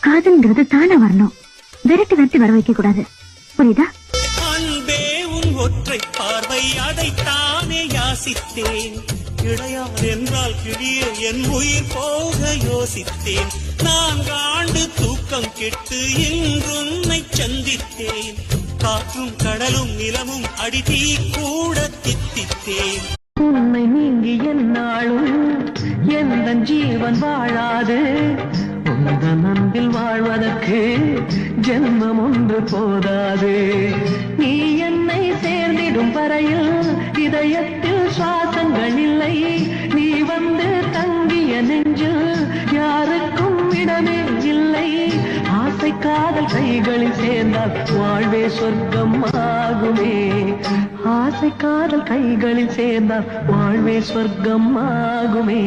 காதல்ங்கிறது தானே வரணும், விரட்டி விரட்டி வர வைக்க கூடாது. புரியுதா? அன்பே உன் ஒற்றை பார்வை அதைத்தானே யாசித்தேன். இடையார் என்றால் கிழிய என் உயிர் போக யோசித்தேன். 4 ஆண்டு தூக்கம் கெட்டு இன்றுன்னை சந்தித்தேன். காற்றும் கடலும் நிலமும் அடிதீ கூட தித்தித்தேன். உன்னை நீங்கி என்னாலும் எந்த ஜீவன் வாழாது. உந்தன் அன்பில் வாழ்வதற்கு ஜென்மம் ஒன்று போதாது. நீ என்னை சேர்ந்திடும் வரையில் இதயத்தில் சுவாசங்கள் இல்லை. நீ வந்து தங்கிய நெஞ்சில் யாருக்கும் இடமே இல்லை. ஆசை காதல் கைகளில் சேர்ந்தால் வாழ்வே சொர்க்கம் ஆகுமே. ஆசை காதல் கைகளில் சேர்ந்தால் வாழ்வே சொர்க்கம் ஆகுமே.